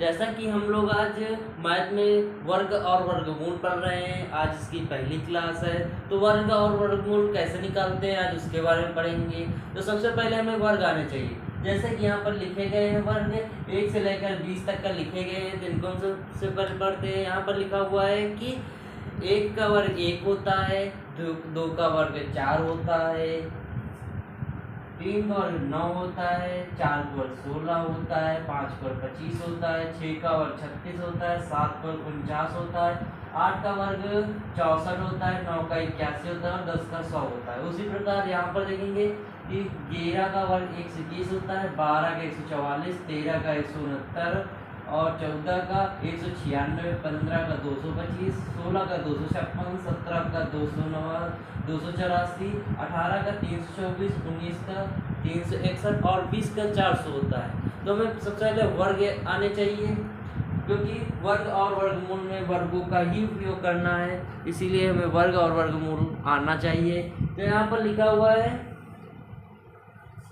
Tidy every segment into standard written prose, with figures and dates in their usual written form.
जैसा कि हम लोग आज मैथ में वर्ग और वर्गमूल पढ़ रहे हैं, आज इसकी पहली क्लास है। तो वर्ग और वर्गमूल कैसे निकालते हैं आज उसके बारे में पढ़ेंगे। तो सबसे पहले हमें वर्ग आने चाहिए। जैसे कि यहाँ पर लिखे गए हैं वर्ग 1 से लेकर 20 तक का लिखे गए हैं। तो इनको हम सबसे पहले पढ़ते हैं। यहाँ पर लिखा हुआ है कि 1 का वर्ग 1 होता है, 2 का वर्ग 4 होता है, 3 का वर्ग 9 होता है, 4 का वर्ग 16 होता है, 5 का वर्ग 25 होता है, 6 का वर्ग 36 होता है, 7 का वर्ग 49 होता है, 8 का वर्ग 64 होता है, 9 का 81 होता है और 10 का 100 होता है। उसी प्रकार यहाँ पर देखेंगे कि 11 का वर्ग 120 होता है, 12 का 144, 13 का 169 और 14 का 196, 15 का 225, 16 का 256, 17 का 284, 18 का 324, 19 का 361 और 20 का 400 होता है। तो हमें सबसे पहले वर्ग आने चाहिए, क्योंकि वर्ग और वर्गमूल में वर्गों का ही उपयोग करना है, इसीलिए हमें वर्ग और वर्गमूल आना चाहिए। तो यहाँ पर लिखा हुआ है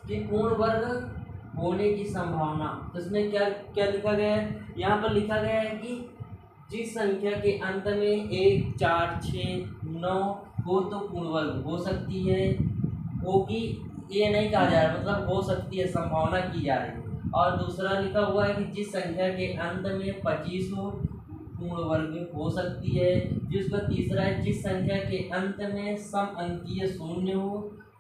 कि पूर्ण वर्ग होने की संभावना। तो इसमें क्या क्या लिखा गया है? यहाँ पर लिखा गया है कि जिस संख्या के अंत में 1, 4, 6, 9 हो तो पूर्ण वर्ग हो सकती है। होगी ये नहीं कहा जा रहा, मतलब हो सकती है, संभावना की जा रही है। और दूसरा लिखा हुआ है कि जिस संख्या के अंत में 25 हो पूर्ण वर्ग हो सकती है। जिसका तीसरा है जिस संख्या के अंत में सम अंकीय शून्य हो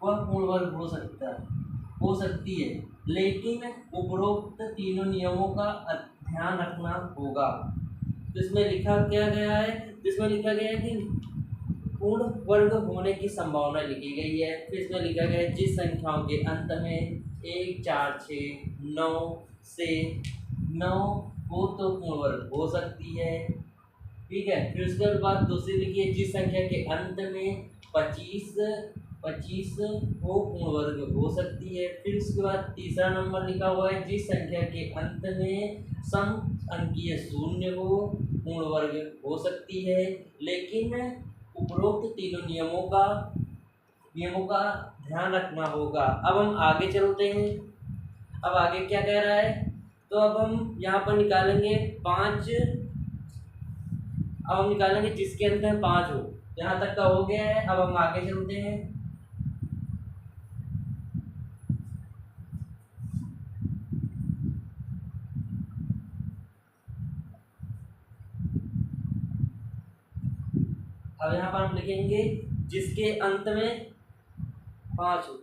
वह पूर्ण वर्ग हो सकती है, लेकिन उपरोक्त तीनों नियमों का ध्यान रखना होगा। तो इसमें लिखा क्या गया है? इसमें लिखा गया है कि पूर्ण वर्ग होने की संभावना लिखी गई है। फिर इसमें लिखा गया है जिस संख्याओं के अंत में 1, 4, 6, 9 से 9 हो तो पूर्ण वर्ग हो सकती है। ठीक है। फिर उसके बाद दूसरी लिखी है जिस संख्या के अंत में 25 हो पूर्ण वर्ग हो सकती है। फिर उसके बाद तीसरा नंबर लिखा हुआ है जिस संख्या के अंत में सम अंकीय शून्य हो पूर्ण वर्ग हो सकती है, लेकिन उपरोक्त तीनों नियमों का ध्यान रखना होगा। अब हम आगे चलते हैं। अब आगे क्या कह रहा है? तो अब हम यहाँ पर निकालेंगे 5। अब हम निकालेंगे जिसके अंत में 5 हो। यहाँ तक का हो गया है। अब हम आगे चलते हैं। अब यहाँ पर हम लिखेंगे जिसके अंत में 5 हो।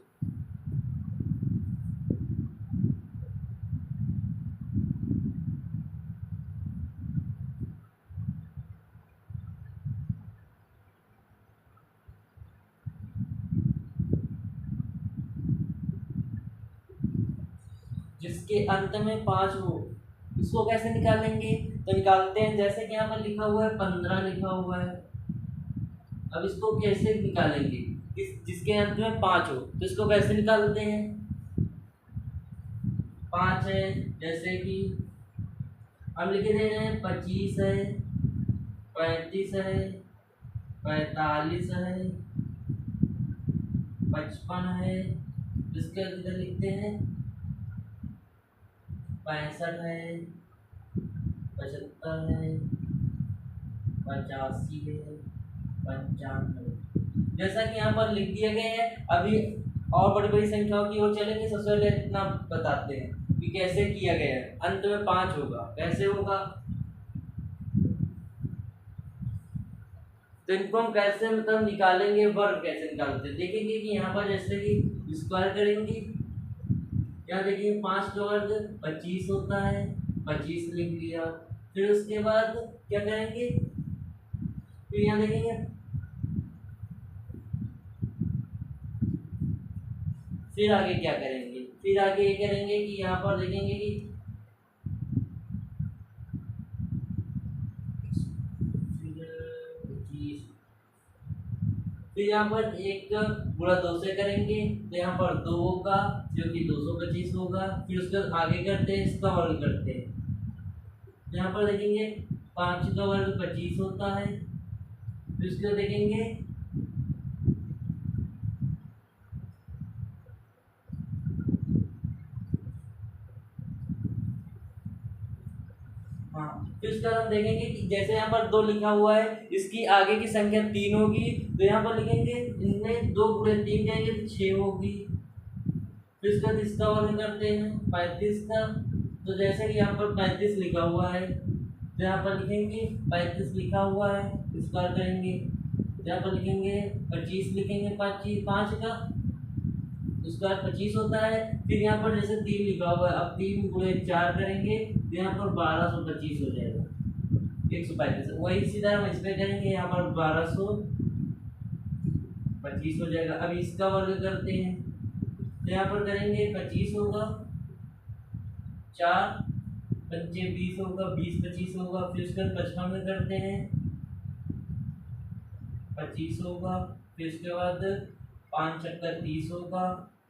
जिसके अंत में 5 हो, इसको कैसे निकालेंगे? तो निकालते हैं। जैसे कि यहाँ पर लिखा हुआ है 15 लिखा हुआ है। अब इसको कैसे निकालेंगे? जिसके अंत में 5 हो तो इसको कैसे निकालते हैं? 5 है, जैसे कि हम लिख दे रहे हैं 25 है, 35 है, 45 है, 55 है। इसके अंदर लिखते हैं 65 है, 75 है, 85 है, 95। जैसा कि यहाँ पर लिख दिया गया है। अभी और बड़ी बड़ी संख्याओं की ओर चलेंगे। सबसे पहले इतना बताते हैं कि कैसे किया गया है। अंत में 5 होगा, कैसे होगा? तो इनको हम कैसे मतलब निकालेंगे, वर्ग कैसे निकालते हैं देखेंगे कि यहाँ पर जैसे कि स्क्वायर करेंगे। यहाँ देखिए 5 का वर्ग 25 होता है, 25 लिख लिया। फिर उसके बाद क्या करेंगे? फिर यहाँ देखेंगे, फिर आगे क्या करेंगे? फिर आगे ये करेंगे कि यहाँ पर देखेंगे कि फिर यहाँ पर 1 गुणा 2 से करेंगे तो यहाँ पर 2 होगा जो कि 225 होगा। फिर उसके बाद आगे करते हैं, इसका वर्ग करते हैं। यहाँ पर देखेंगे 5 का वर्ग 25 होता है। फिर उसके बाद देखेंगे हाँ, फिर उसके बाद हम देखेंगे कि जैसे यहाँ पर 2 लिखा हुआ है, इसकी आगे की संख्या 3 होगी, तो यहाँ पर लिखेंगे इनमें 2 गुणे 3 करेंगे तो 6 होगी। फिर उसके बाद इसका वर्ग करते हैं 35 का, तो जैसे कि यहाँ पर 35 लिखा हुआ है, तो यहाँ पर लिखेंगे 35 लिखा हुआ है, इसका वर्ग करेंगे, तो यहाँ पर लिखेंगे 25 लिखेंगे, 5 का, उसके बाद 25 होता है। फिर यहाँ पर जैसे 3 लिखा हुआ है, अब 3 गुणे 4 करेंगे तो यहाँ पर 1225 हो जाएगा, 135। वही सीधा हम इस पे करेंगे, यहाँ पर 1225 हो जाएगा। अब इसका वर्ग करते हैं, तो यहाँ पर करेंगे 25 होगा, 4 पंचे 20 होगा, 20 25 होगा। फिर उसके बाद 55 में करते हैं, 25 होगा। फिर उसके बाद 5 चक्कर 30 होगा,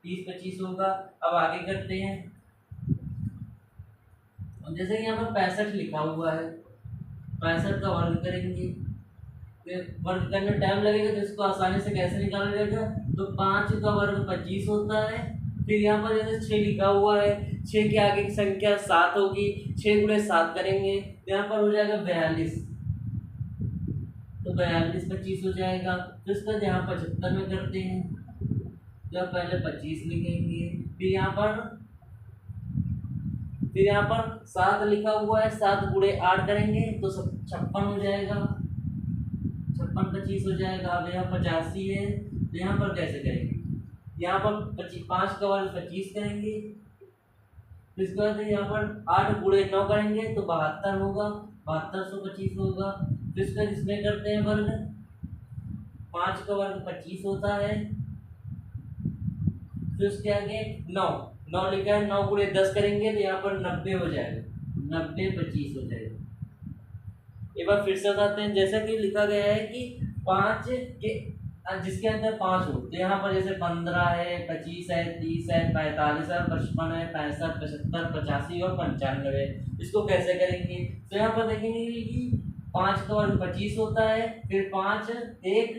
30 25 होगा। अब आगे करते हैं, जैसे कि यहाँ पर 65 लिखा हुआ है, 65 का वर्ग करेंगे, फिर वर्ग करने में टाइम लगेगा, तो इसको आसानी से कैसे निकाला जाएगा, तो 5 का वर्ग 25 होता है। फिर यहाँ पर जैसे 6 लिखा हुआ है, 6 के आगे की संख्या 7 होगी, 6 गुणे 7 करेंगे तो यहाँ पर हो जाएगा 42, तो 42 25 हो जाएगा। तो इसका यहाँ 75 में करते हैं, जब पहले 25 लिखेंगे, फिर यहाँ पर 7 लिखा हुआ है, 7 गुणे 8 करेंगे तो 56 हो जाएगा, 56 25 हो जाएगा। अब यहाँ 85 है, तो यहाँ पर कैसे करेंगे, यहाँ पर 5 का वर्ग 25 करेंगे, फिर इसके बाद यहाँ पर 8 गुणे 9 करेंगे तो 72 होगा, 7225 होगा। फिर इसके बाद इसमें करते हैं वर्ग, 5 का वर्ग 25 होता है, फिर उसके आगे 9 लिखा है, 9 गुणे 10 करेंगे तो यहाँ पर 90 हो जाएगा, 90 25 हो जाएगा। एक बार फिर से बताते हैं, जैसा कि लिखा गया है कि 5 के जिसके अंदर 5 हो, तो यहाँ पर जैसे 15 है, 25 है, 30 है, 45 है, 55 है, 65 75 85 और 95। इसको कैसे करेंगे, तो यहाँ पर देखेंगे कि 5 का वर्ग 25 होता है, फिर 5 1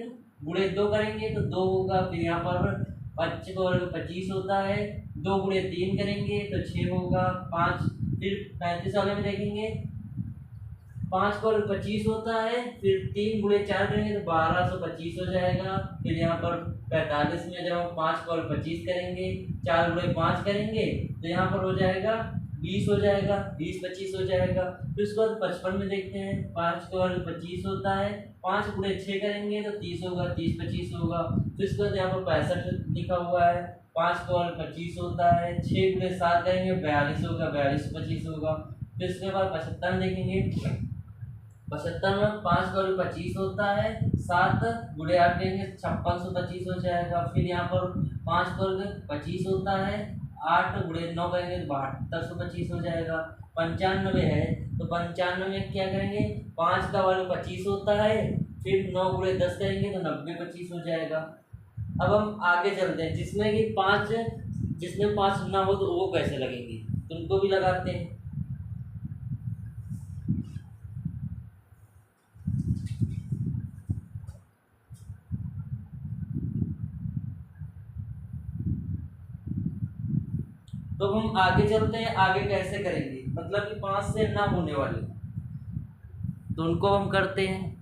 गुणे 2 करेंगे तो 2 होगा। फिर यहाँ पर 5 का वर्ग 25 होता है, 2 गुणे 3 करेंगे तो 6 होगा, 5। फिर 35 वाले में देखेंगे, 5 का वर्ग 25 होता है, फिर 3 गुणे 4 करेंगे तो 1225 हो जाएगा। फिर यहाँ पर 45 में जब हम 5 का वर्ग 25 करेंगे, 4 गुणे 5 करेंगे तो यहाँ पर हो जाएगा 20 हो जाएगा, 20 25 हो जाएगा। फिर उसके बाद 55 में देखते हैं, 5 का वर्ग 25 होता है, 5 गुणे 6 करेंगे तो 30 होगा, 30 25 होगा। फिर उसके बाद यहाँ पर 65 लिखा हुआ है, 5 का वर्ग 25 होता है, 6 गुणे 7 करेंगे 42 होगा, 42 25 होगा। फिर उसके बाद 75 देखेंगे, 75 में 5 का वर्ग 25 होता है, 7 गुणे 8 करेंगे 5625 हो जाएगा। फिर यहाँ पर 5 का वर्ग 25 होता है, 8 गुणे 9 करेंगे तो 7225 हो जाएगा। 95 है, तो 95 में क्या करेंगे, 5 का वर्ग 25 होता है, फिर 9 गुणे 10 करेंगे तो 90 25 हो जाएगा। अब हम आगे चलते हैं, जिसमें 5 ना हो तो वो कैसे लगेंगे, तो उनको भी लगाते हैं। तो हम आगे चलते हैं, आगे कैसे करेंगे, मतलब कि 5 से ना होने वाले, तो उनको हम करते हैं।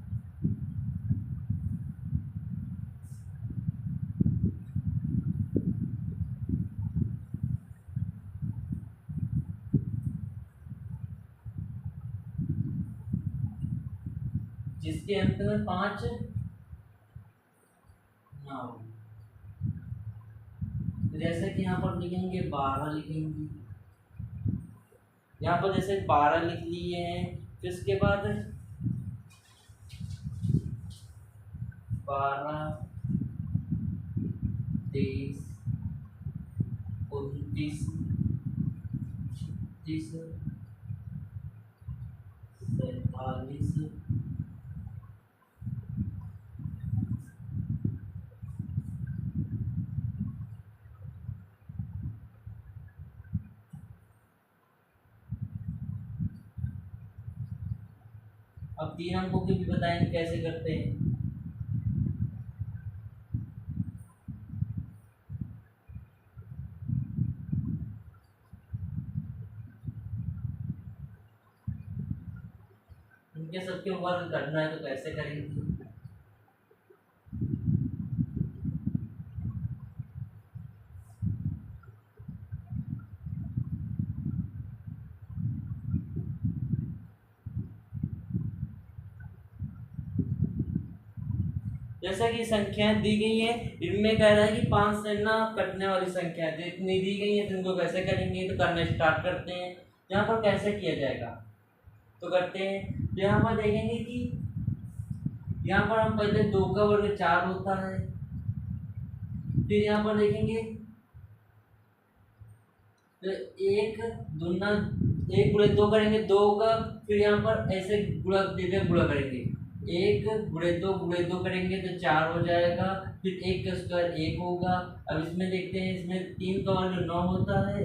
जिसके अंत में 5 ना हो, जैसे कि यहाँ पर लिखेंगे 12 लिखेंगे, यहाँ पर जैसे 12 लिख लिए हैं, फिर इसके बाद 12 23 29 36 47। अब 3 अंकों की भी बताएंगे कैसे करते हैं। इनके सबके वर्ग करना है तो कैसे करेंगे? जैसा कि संख्याएं दी गई है, इनमें कह रहा है कि 5 से ना कटने वाली संख्या इतनी दी गई है, तो इनको कैसे करेंगे? तो करना स्टार्ट करते हैं। यहाँ पर कैसे किया जाएगा तो करते हैं। तो यहाँ पर देखेंगे कि यहाँ पर हम पहले 2 का वर्ग 4 होता है, फिर यहाँ पर देखेंगे तो 1 दूना 1 गुणे 2 करेंगे 2 का, फिर यहाँ पर ऐसे गुणा दे गुणा करेंगे 1 गुणे 2 करेंगे तो 4 हो जाएगा, फिर 1 का स्क्वायर 1 होगा। अब इसमें देखते हैं, इसमें 3 का वर्ग 9 होता है,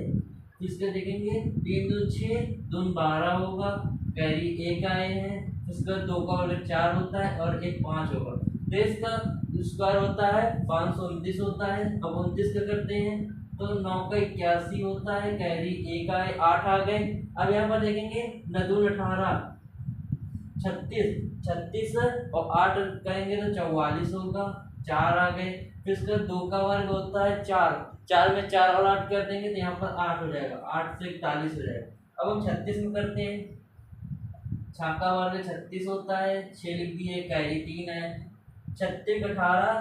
इसका देखेंगे 3 दूनी 6 दूनी 12 होगा, कैरी 1 आए हैं, इसका 2 का वर्ग 4 होता है और 1 5 होगा, तो इसका स्क्वायर होता है 529 होता है। अब 29 का करते हैं तो 9 का 81 होता है, कैरी 1 आए 8 आ गए। अब यहाँ पर देखेंगे 9 दूनी 18 36 और 8 करेंगे तो 44 होगा, 4 आ गए। फिर इसका 2 का वर्ग होता है 4 में 4 और 8 कर देंगे तो यहाँ पर 8 हो जाएगा, 8 से 41 हो जाएगा। अब हम 36 में करते हैं, 6 का वर्ग 36 होता है, 6 लिख दिए, कैरी 3 है, 36 18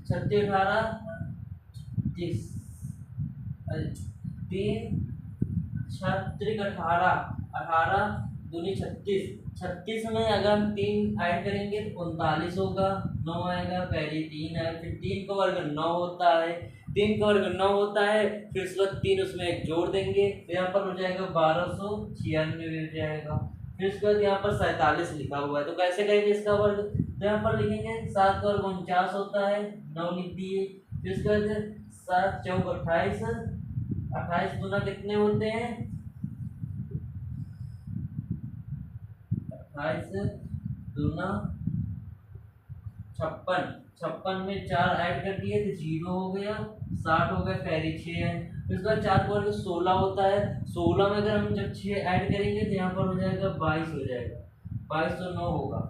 30 3 36 18 दूनी 36 में अगर हम 3 ऐड करेंगे तो 39 होगा, 9 आएगा, पहले 3 है, फिर 3 का वर्ग 9 होता है, 3 का वर्ग 9 होता है, फिर उसके बाद 3 उसमें एक जोड़ देंगे तो यहाँ पर हो जाएगा 1296 हो जाएगा। फिर उसके बाद यहाँ पर 47 लिखा हुआ है, तो कैसे करेंगे इसका वर्ग? तो यहाँ पर लिखेंगे 7 का वर्ग 49 होता है, 9 लिख दिए, फिर उसके बाद 7 चौक 28 28 गुना कितने होते हैं? 28 दूना 56, 56 में 4 ऐड कर दिए तो 0 हो गया, 60 हो गया, कैरी 6 है। फिर उसका 4 का वर्ग 16 होता है, 16 में अगर हम जब 6 ऐड करेंगे तो यहाँ पर हो जाएगा 22 हो जाएगा, 22 तो 9 होगा।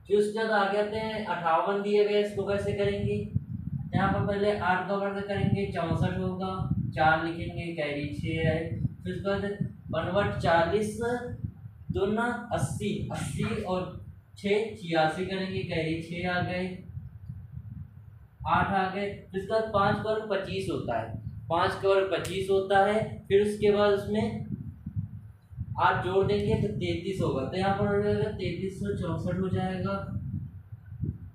फिर उसके बाद आगे आते हैं 58 दिए गए, इसको कैसे करेंगे? यहाँ पर पहले 8 का वर्ग करेंगे 64 होगा, 4 लिखेंगे, कैरी 6 है। फिर उसके बाद 40 दूना 80 80 और 6 86 करेंगे, कैरी 6 आ गए, 8 आ गए। फिर उसके बाद 5 का वर्ग 25 होता है, 5 का वर्ग 25 होता है, फिर उसके बाद उसमें 8 जोड़ देंगे तो 33 होगा, तो यहाँ पर हो जाएगा 3364 हो जाएगा।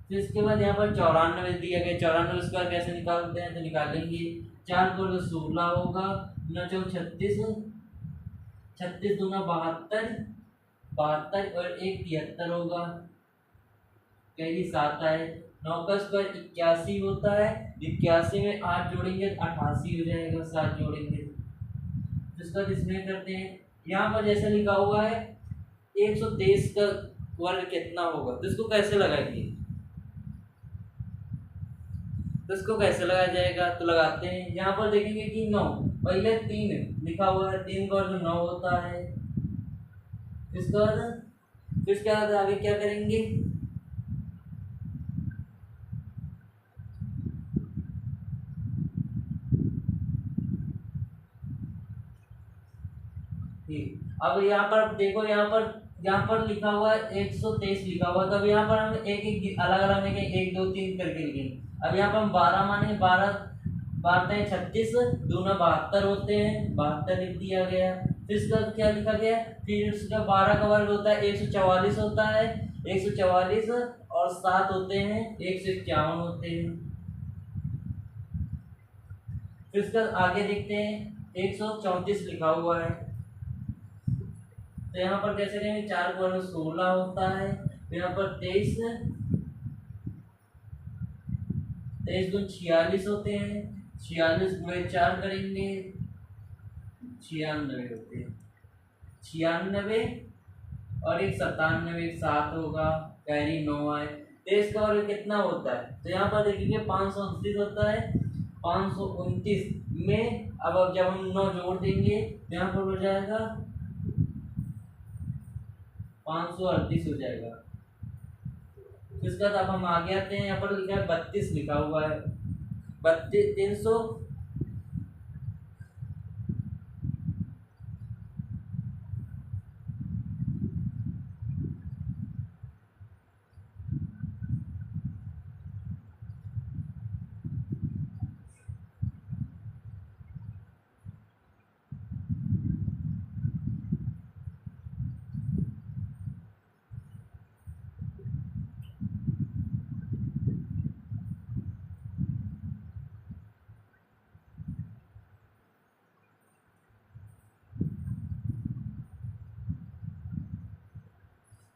फिर इसके बाद यहाँ पर 94 दिया गया, 94 उसका कैसे निकालते हैं? तो निकालेंगे 4 को 16 होगा, 9 चौक 36 36 दूना 72 72 और 1 73 होगा, कैरी 7 आए। 9 का स्क्वायर 81 होता है, 81 में 8 जोड़ेंगे तो 88 हो जाएगा, 7 जोड़ेंगे। इसका इसमें करते हैं, यहाँ पर जैसे लिखा हुआ है 123 का वर्ग कितना होगा, तो इसको कैसे लगाएंगे? तो इसको कैसे लगाया जाएगा? तो लगाते हैं, यहाँ पर देखेंगे कि 9 पहले 3 लिखा हुआ है, 3 का वर्ग 9 होता है। इसके बाद आगे क्या करेंगे? ठीक, अब यहाँ पर देखो, यहाँ पर लिखा हुआ है 123 लिखा हुआ है, तब यहाँ पर हम एक एक अलग अलग लिखेंगे, 1 2 3 करके लिखेंगे। अब यहाँ पर हम 12 मानेंगे, 12 12 36 दूना 72 होते हैं, 72 लिख दिया गया। फिर इसका क्या लिखा गया? फिर उसका 12 का वर्ग होता है 144 होता है, 144 और 7 होते हैं 151 होते हैं। फिर इसका आगे देखते हैं 134 लिखा हुआ है, तो यहाँ पर कैसे करेंगे? 4 का वर्ग 16 होता है, तो यहाँ पर 23 दून 46 होते हैं, 46 गुणे 4 करेंगे 96 होते हैं, 96 और 1 97 1 7 होगा, कैरी 9 आए। 23 का वर्ग कितना होता है? तो यहाँ पर देखेंगे 529 होता है, 529 में अब जब हम 9 जोड़ देंगे तो यहाँ पर हो जाएगा 538 हो जाएगा। इसके बाद अब हम आगे आते हैं, यहाँ पर लिखा है 32 लिखा हुआ है, 32 300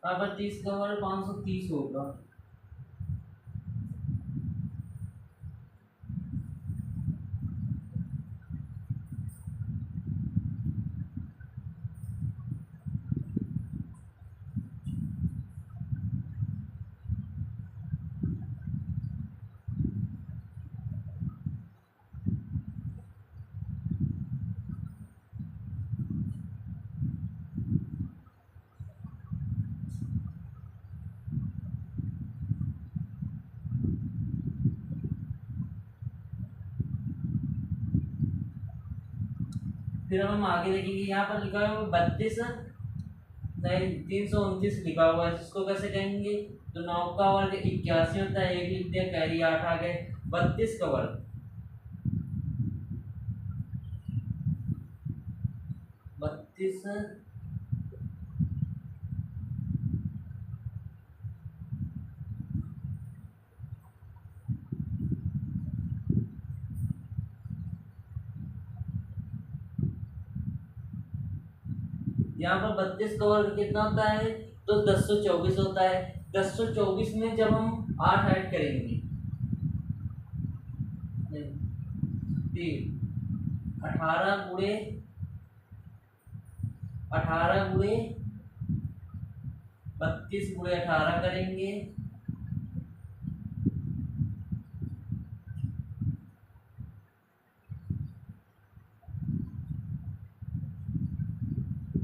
यहाँ पर 30 का वर्ग 530 होगा। फिर हम आगे देखेंगे, यहाँ पर लिखा है 32 नहीं 329 लिखा हुआ है, इसको कैसे कहेंगे? तो 9 का वर्ग 81 होता है, एक लिख दिया, कैरी 8 आ गए। 32 का वर्ग 32 यहाँ पर 32 का वर्ग कितना होता है? तो 1024 होता है। 1024 में जब हम 8 ऐड करेंगे, 18 गुणे 32 गुणे 18 करेंगे,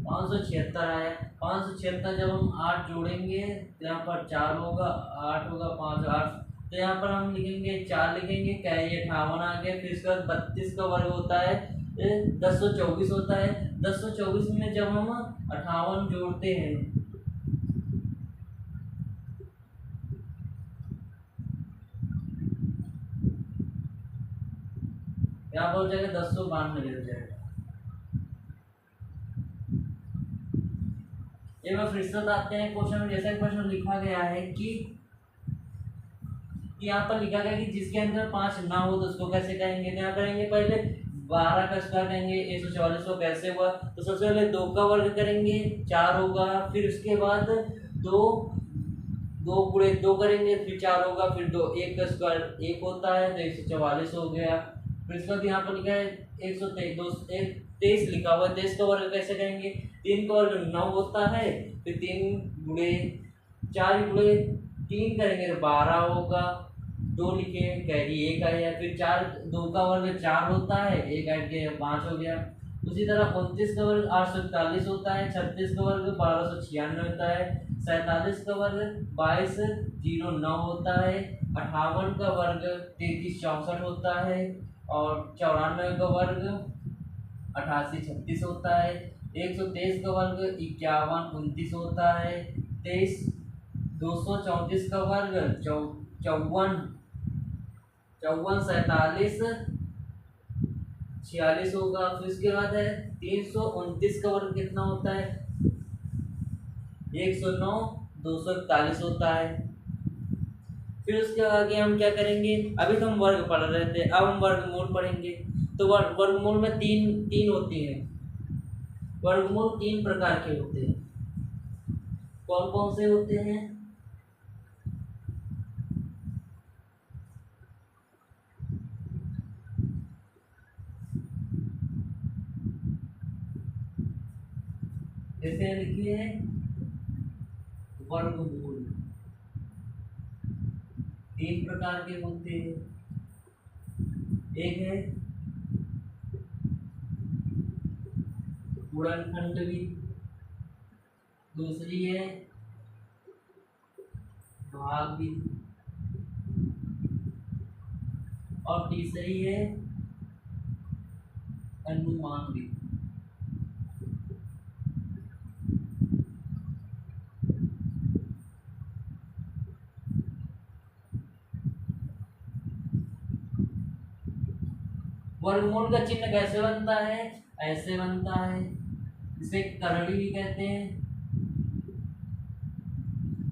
576 आया। 576 जब हम 8 जोड़ेंगे तो यहाँ पर 4 होगा, 8 होगा, 5 8, तो यहाँ पर हम लिखेंगे 4 लिखेंगे, कैरी 58 आ गया। फिर इसका 32 का वर्ग होता है 1024 होता है। 1024 में जब हम 58 जोड़ते हैं, यहाँ पर हो जाएगा 1092 हो जाएगा। एक बार फिर से आते हैं क्वेश्चन में, जैसा क्वेश्चन लिखा गया है कि यहाँ पर लिखा गया कि जिसके अंदर 5 ना हो तो उसको कैसे कहेंगे? क्या करेंगे? पहले 12 का स्क्वायर करेंगे, 144 को कैसे हुआ? तो सबसे पहले 2 का वर्ग करेंगे, 4 होगा। फिर उसके बाद 2 2 गुणे 2 करेंगे, फिर 4 होगा। फिर 2 1 का स्क्वायर 1 होता है, तो 144 हो गया। फिर इसके बाद यहाँ पर लिखा है 123 लिखा हुआ है, 23 का वर्ग कैसे करेंगे? 3 का वर्ग 9 होता है, फिर 3 गुणे 4 गुणे 3 करेंगे तो 12 होगा। 2 लिखे, कैरी 1 आया। फिर 4 2 का वर्ग 4 होता है, 1 ऐड के 5 हो गया। उसी तरह 29 का वर्ग 841 होता है, 36 का वर्ग 1296 होता है, 47 का वर्ग 2209 होता है, 58 का वर्ग 3364 होता है, और 94 का वर्ग 8836 होता है, 123 का वर्ग 5129 होता है, 234 का वर्ग 54 47 46 होगा। फिर उसके बाद है 329 का वर्ग कितना होता है? 109 241 होता है। फिर उसके आगे हम क्या करेंगे? अभी तो हम वर्ग पढ़ रहे थे, अब हम वर्गमूल पढ़ेंगे। तो वर्गमूल में तीन होती हैं। वर्गमूल 3 प्रकार के होते हैं। कौन कौन से होते हैं? जैसे लिखिए वर्गमूल 3 प्रकार के होते हैं। एक है गुणनखंड भी, दूसरी है भाग भी, और तीसरी है अनुमान भी। वर्गमूल का चिन्ह कैसे बनता है? ऐसे बनता है, इसे करड़ी भी कहते हैं।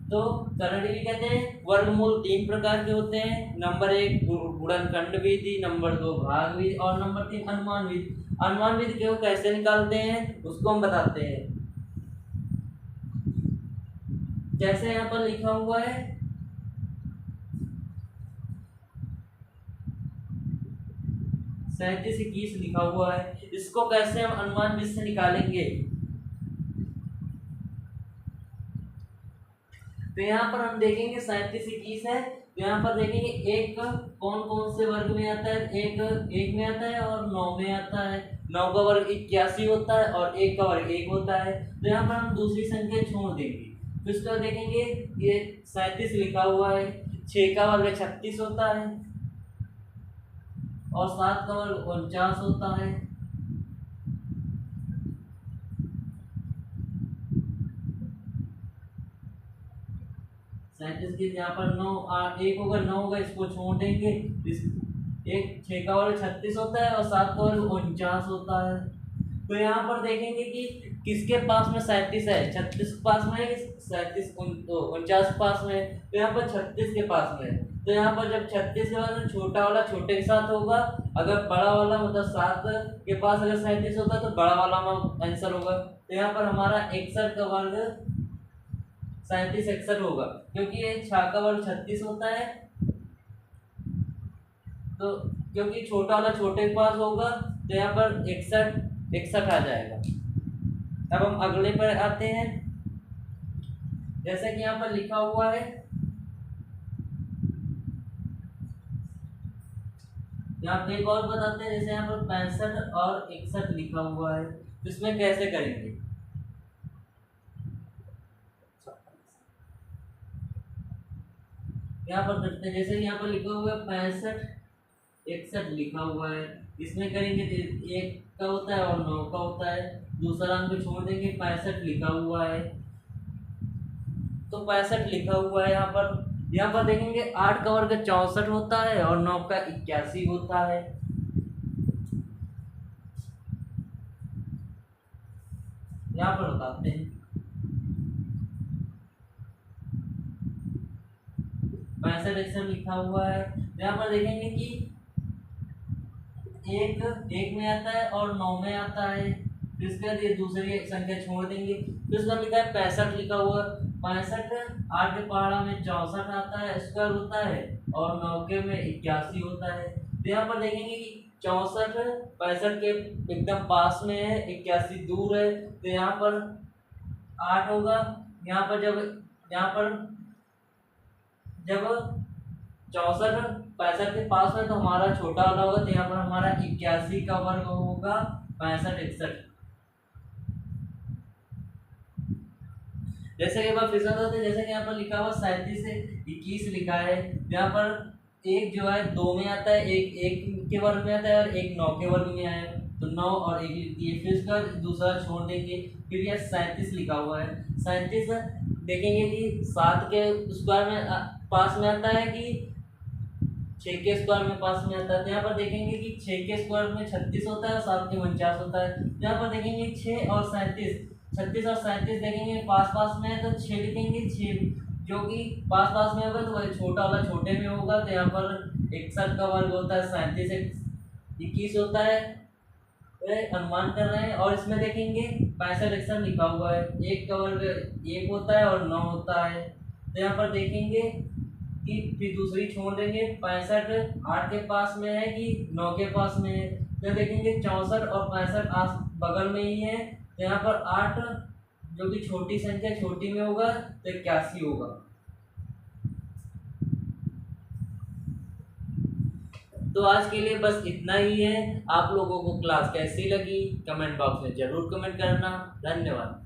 तो करड़ी भी कहते हैं। वर्गमूल 3 प्रकार के होते हैं। नंबर 1 गुणनखंड विधि, नंबर 2 भाग विधि, और नंबर 3 अनुमान विधि। अनुमान विधि को कैसे निकालते हैं उसको हम बताते हैं। जैसे यहाँ पर लिखा हुआ है 3721 लिखा हुआ है, इसको कैसे हम अनुमान विधि से निकालेंगे? तो यहाँ पर हम देखेंगे 3721 है, तो यहाँ पर देखेंगे एक कौन कौन से वर्ग में आता है। एक में आता है और 9 में आता है। 9 का वर्ग 81 होता है और 1 का वर्ग 1 होता है। तो यहाँ पर हम दूसरी संख्या छोड़ देंगे। तो इसका देखेंगे ये 37 लिखा हुआ है, 6 का वर्ग 36 होता है और 7 का वर्ग 49 होता है। सैंतीस के यहाँ पर 9 8 1 होगा, 9 होगा, इसको छोड़ देंगे। एक 6 का वर्ग 36 होता है और 7 का वर्ग 49 होता है। तो यहाँ पर देखेंगे कि किसके पास में 37 है, 36 के पास में है, 37 49 के पास में है। तो यहाँ पर 36 के पास में है। तो यहाँ पर जब 36 के बाद में छोटा वाला छोटे के साथ होगा, अगर बड़ा वाला मतलब 7 के पास अगर 37 होता तो बड़ा वाला आंसर होगा। तो यहाँ पर हमारा 61 का वर्ग 37 61 होगा, क्योंकि ये 6 का वर्ग 36 होता है। तो क्योंकि छोटा वाला छोटे के पास होगा तो यहाँ पर 61 61 आ जाएगा। अब हम अगले पर आते हैं। जैसे कि यहाँ पर लिखा हुआ है, यहाँ पे एक और बताते हैं। जैसे यहाँ पर 65 और 61 लिखा हुआ है, तो इसमें कैसे करेंगे? यहाँ पर करते हैं। जैसे यहाँ पर लिखा हुआ है 65 61 लिखा हुआ है, इसमें करेंगे तो 1 का होता है और 9 का होता है। दूसरा अंक छोड़ देंगे, 65 लिखा हुआ है, तो 65 लिखा हुआ है। यहाँ पर देखेंगे 8 का वर्ग 64 होता है और 9 का 81 होता है। यहाँ पर बताते हैं 65 61 लिखा हुआ है। यहाँ पर देखेंगे कि एक में आता है और 9 में आता है। फिर इसके बाद ये दूसरी संख्या छोड़ देंगे। फिर इसका लिखा है 65 लिखा हुआ। 65 8 के पहाड़ा में 64 आता है, स्क्वायर होता है, और 9 के में 81 होता है। तो यहाँ पर देखेंगे कि 64 65 के एकदम पास में है, 81 दूर है। तो यहाँ पर 8 होगा। यहाँ पर जब 64 65 के पास है तो हमारा छोटा वाला होगा, तो यहाँ पर हमारा 81 का वर्ग होगा 65 61। जैसे कि बार फिर से बताते हैं। जैसे कि यहाँ पर लिखा हुआ 37 से 21 लिखा है। यहाँ पर एक जो है 2 में आता है, एक के वर्ग में आता है और एक 9 के वर्ग में आया, तो 9 और 1 लिख दिए। फिर इसका दूसरा छोड़ देंगे। फिर यह 37 लिखा हुआ है। 37 देखेंगे कि 7 के स्क्वायर में पास में आता है कि 6 के स्क्वायर में पास में आता है। तो यहाँ पर देखेंगे कि 6 के स्क्वायर में 36 होता है और 7 के 49 होता है। यहाँ पर देखेंगे 6 और 37 36 और 37 देखेंगे पास पास में है, तो 6 लिखेंगे। 6 जो कि पास पास में होगा तो वही छोटा वाला छोटे में होगा। तो यहाँ पर 61 का वर्ग होता है 37 21 होता है। अनुमान कर रहे हैं। और इसमें देखेंगे 65 61 लिखा हुआ है, 1 का वर्ग 1 होता है और 9 होता है। तो यहाँ पर देखेंगे कि फिर दूसरी छोड़ देंगे। 65 8 के पास में है कि 9 के पास में है। तो देखेंगे 64 और 65 बगल में ही है। तो यहाँ पर 8 जो कि छोटी संख्या छोटी में होगा तो 81 होगा। तो आज के लिए बस इतना ही है। आप लोगों को क्लास कैसी लगी कमेंट बॉक्स में ज़रूर कमेंट करना। धन्यवाद।